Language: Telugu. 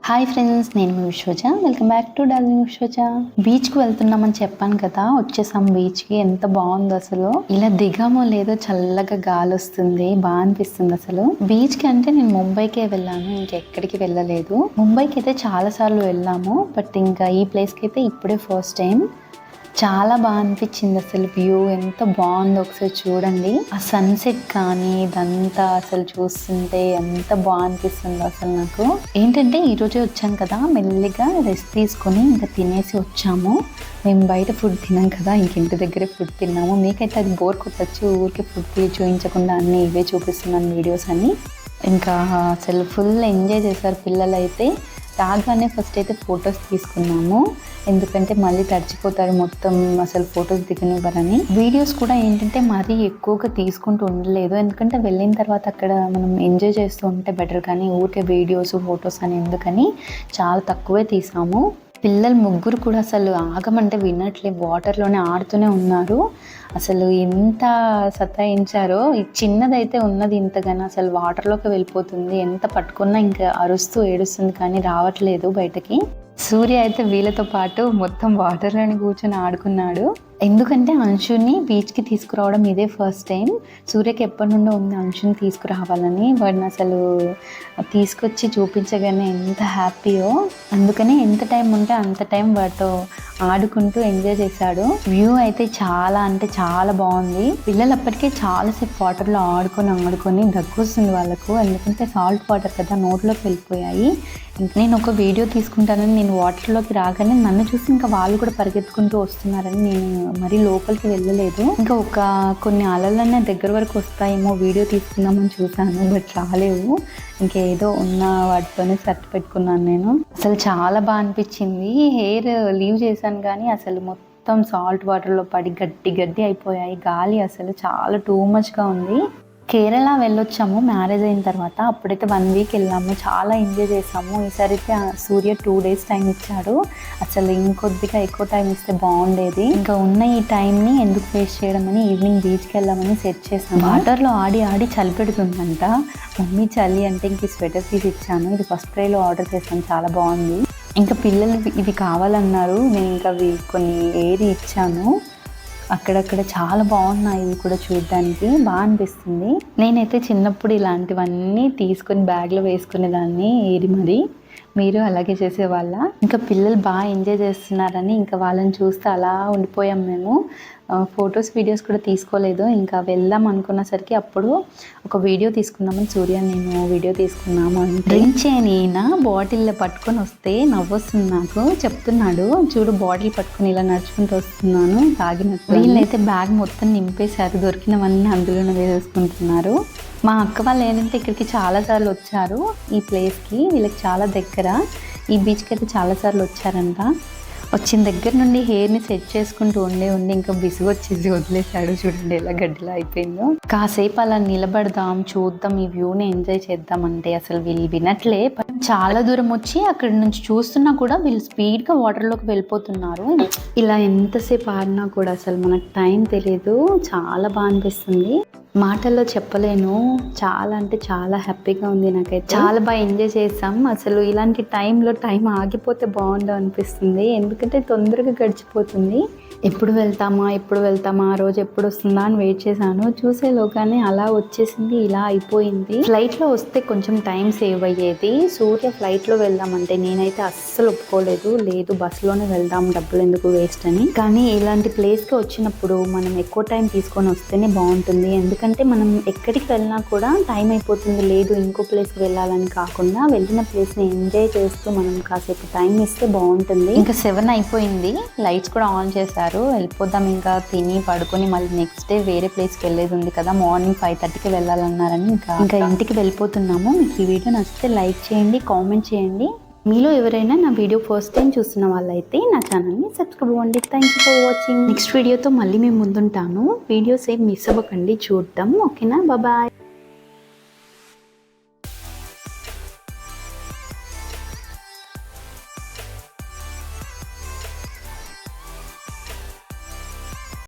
హాయ్ ఫ్రెండ్స్, నేను మీ విశ్వజ. Welcome back to darling విశ్వజ. బీచ్కి వెళ్తున్నామని చెప్పాను కదా, వచ్చేసాం బీచ్కి. ఎంత బాగుందో అసలు. ఇలా దిగామో లేదో చల్లగా గాలి వస్తుంది, బాగా అనిపిస్తుంది అసలు. బీచ్కి అంటే నేను ముంబైకే వెళ్ళాను, ఇంకెక్కడికి వెళ్ళలేదు. ముంబైకి అయితే చాలా సార్లు వెళ్ళాము, బట్ ఇంకా ఈ ప్లేస్కి అయితే ఇప్పుడే ఫస్ట్ టైం. చాలా బాగా అనిపించింది అసలు. వ్యూ ఎంత బాగుందో ఒకసారి చూడండి. ఆ సన్సెట్ కానీ ఇదంతా అసలు చూస్తుంటే ఎంత బాగా అనిపిస్తుందో అసలు. నాకు ఏంటంటే ఈరోజే వచ్చాను కదా, మెల్లిగా రెస్ట్ తీసుకొని ఇంకా తినేసి వచ్చాము. మేము బయట ఫుడ్ తిన్నాం కదా, ఇంటి దగ్గరే ఫుడ్ తిన్నాము. మీకైతే అది బోర్ కొట్టచ్చు, ఊరికే ఫుడ్ చూపించకుండా అన్నీ ఇవే చూపిస్తున్నాను వీడియోస్ అని. ఇంకా అసలు ఫుల్ ఎంజాయ్ చేశారు పిల్లలు అయితే. రాగానే ఫస్ట్ అయితే ఫొటోస్ తీసుకున్నాము, ఎందుకంటే మళ్ళీ తడిచిపోతారు మొత్తం, అసలు ఫొటోస్ దిగనివ్వరని. వీడియోస్ కూడా ఏంటంటే మరీ ఎక్కువగా తీసుకుంటూ ఉండలేదు, ఎందుకంటే వెళ్ళిన తర్వాత అక్కడ మనం ఎంజాయ్ చేస్తూ ఉంటే బెటర్, కానీ ఊరికే వీడియోస్ ఫొటోస్ అని ఎందుకని చాలా తక్కువే తీసాము. పిల్లలు ముగ్గురు కూడా అసలు ఆగమంటే వినట్లేదు, వాటర్లోనే ఆడుతూనే ఉన్నారు. అసలు ఎంత సతాయించారో. చిన్నదైతే ఉన్నది ఇంతగానో, అసలు వాటర్లోకి వెళ్ళిపోతుంది, ఎంత పట్టుకున్నా ఇంకా అరుస్తూ ఏడుస్తుంది, కానీ రావట్లేదు బయటకి. సూర్య అయితే వీళ్ళతో పాటు మొత్తం వాటర్లోనే కూర్చొని ఆడుకున్నాడు. ఎందుకంటే అంశుని బీచ్కి తీసుకురావడం ఇదే ఫస్ట్ టైం. సూర్యకి ఎప్పటి నుండో ఉంది అంశుని తీసుకురావాలని. వాడిని అసలు తీసుకొచ్చి చూపించగానే ఎంత హ్యాపీయో. అందుకనే ఎంత టైం ఉంటే అంత టైం వాటితో ఆడుకుంటూ ఎంజాయ్ చేశాడు. వ్యూ అయితే చాలా అంటే చాలా బాగుంది. పిల్లలు అప్పటికే చాలాసేపు వాటర్లో ఆడుకొని దగ్గు వస్తుంది వాళ్ళకు, ఎందుకంటే సాల్ట్ వాటర్ కదా, నోట్లోకి వెళ్ళిపోయాయి. నేను ఒక వీడియో తీసుకుంటానని నేను వాటర్లోకి రాగానే నన్ను చూసి ఇంకా వాళ్ళు కూడా పరిగెత్తుకుంటూ వస్తున్నారని నేను మరీ లోపలికి వెళ్ళలేదు. ఇంకా కొన్ని అలలన్నా దగ్గర వరకు వస్తాయేమో వీడియో తీసుకుందామని చూసాను, బట్ రాలేవు. ఇంకేదో ఉన్న వాటితోనే సర్టి పెట్టుకున్నాను నేను. అసలు చాలా బాగా అనిపించింది. హెయిర్ లీవ్ చేశాను కానీ అసలు మొత్తం సాల్ట్ వాటర్లో పడి గడ్డి అయిపోయాయి. గాలి అసలు చాలా టూ మచ్గా ఉంది. కేరళ వెళ్ళొచ్చాము మ్యారేజ్ అయిన తర్వాత, అప్పుడైతే 1 వీక్ వెళ్ళాము, చాలా ఎంజాయ్ చేసాము. ఈసారి అయితే సూర్య 2 days టైం ఇచ్చాడు. అసలు ఇంకొద్దిగా ఎక్కువ టైం ఇస్తే బాగుండేది. ఇంకా ఉన్న ఈ టైంని ఎందుకు వేస్ట్ చేయడం అని ఈవినింగ్ బీచ్కి వెళ్ళామని సెట్ చేసాము. వాటర్లో ఆడి చలి పెడుతుందంట. మమ్మీ చలి అంటే ఇంక స్వెటర్ తీసి ఇచ్చాను. ఇది ఫస్ట్ క్రైలో ఆర్డర్ చేశాను, చాలా బాగుంది. ఇంకా పిల్లలు ఇవి కావాలన్నారు, నేను ఇంకా అవి కొన్ని ఏరి ఇచ్చాను. అక్కడక్కడ చాలా బాగున్నాయి, ఇవి కూడా చూడడానికి బాగా అనిపిస్తుంది. నేనైతే చిన్నప్పుడు ఇలాంటివన్నీ తీసుకొని బ్యాగ్లో వేసుకునేదాన్ని ఏరి. మరి మీరు అలాగే చేసేవాళ్ళ? ఇంకా పిల్లలు బాగా ఎంజాయ్ చేస్తున్నారని ఇంకా వాళ్ళని చూస్తే అలా ఉండిపోయాం మేము. ఫొటోస్ వీడియోస్ కూడా తీసుకోలేదు. ఇంకా వెళ్దాం అనుకున్నసరికి అప్పుడు ఒక వీడియో తీసుకున్నామని సూర్య నేను వీడియో తీసుకున్నాము. డ్రింక్ చేయని ఈయన బాటిల్లో పట్టుకొని వస్తే నవ్వొస్తుంది నాకు. చెప్తున్నాడు, చూడు బాటిల్ పట్టుకొని ఇలా నడుచుకుంటూ వస్తున్నాను తాగినట్టు. వీళ్ళైతే బ్యాగ్ మొత్తం నింపేశారు, దొరికినవన్నీ అందులోనే వేసేసుకుంటున్నారు. మా అక్క వాళ్ళు ఏంటంటే ఇక్కడికి చాలాసార్లు వచ్చారు, ఈ ప్లేస్కి. వీళ్ళకి చాలా దగ్గర, ఈ బీచ్కి అయితే చాలాసార్లు వచ్చారంట. వచ్చిన దగ్గర నుండి హెయిర్ని సెట్ చేసుకుంటూ ఉండి ఇంకా విసుగు వచ్చేసి వదిలేశాడు. చూడండి ఎలా గడ్డిలా అయిపోయిందో. కాసేపు అలా నిలబడదాం, చూద్దాం, ఈ వ్యూని ఎంజాయ్ చేద్దాం అంటే అసలు వీళ్ళు వినట్లే. చాలా దూరం వచ్చి అక్కడి నుంచి చూస్తున్నా కూడా వీళ్ళు స్పీడ్గా వాటర్లోకి వెళ్ళిపోతున్నారు. ఇలా ఎంతసేపు ఆడినా కూడా అసలు మనకు టైం తెలియదు. చాలా బాగా అనిపిస్తుంది, మాటల్లో చెప్పలేను. చాలా అంటే చాలా హ్యాపీగా ఉంది నాకైతే. చాలా బాగా ఎంజాయ్ చేసాం. అసలు ఇలాంటి టైంలో టైం ఆగిపోతే బాగుండు అనిపిస్తుంది, ఎందుకంటే తొందరగా గడిచిపోతుంది. ఎప్పుడు వెళ్తామా ఆ రోజు ఎప్పుడు వస్తుందా అని వెయిట్ చేశాను. చూసేలోగానే అలా వచ్చేసింది, ఇలా అయిపోయింది. ఫ్లైట్లో వస్తే కొంచెం టైం సేవ్ అయ్యేది. సూర్య ఫ్లైట్లో వెళ్దామంటే నేనైతే అస్సలు ఒప్పుకోలేదు. లేదు, బస్సులోనే వెళ్దాం, డబ్బులు ఎందుకు వేస్ట్ అని. కానీ ఇలాంటి ప్లేస్కి వచ్చినప్పుడు మనం ఎక్కువ టైం తీసుకొని వస్తేనే బాగుంటుంది, ఎందుకంటే మనం ఎక్కడికి వెళ్ళినా కూడా టైం అయిపోతుంది. లేదు ఇంకో ప్లేస్కి వెళ్ళాలని కాకుండా వెళ్ళిన ప్లేస్ని ఎంజాయ్ చేస్తూ మనం కాసేపు టైం ఇస్తే బాగుంటుంది. ఇంకా 7 అయిపోయింది, లైట్స్ కూడా ఆన్ చేశారు. వెళ్ళిపోదాం ఇంకా తిని పడుకొని, మళ్ళీ నెక్స్ట్ డే వేరే ప్లేస్కి వెళ్ళేది ఉంది కదా, మార్నింగ్ 5:30కి వెళ్ళాలన్నారని ఇంకా ఇంటికి వెళ్ళిపోతున్నాము. మీకు ఈ వీడియో నచ్చితే లైక్ చేయండి, కామెంట్ చేయండి. మీలో ఎవరైనా నా వీడియో ఫస్ట్ టైం చూస్తున్న వాళ్ళైతే నా ఛానల్ని సబ్స్క్రైబ్ అవ్వండి. Thank you for watching. Next వీడియోతో మళ్ళీ మేము ముందుంటాను. వీడియోస్ ఏం మిస్ అవ్వకండి, చూద్దాం. ఓకేనా? బాయ్.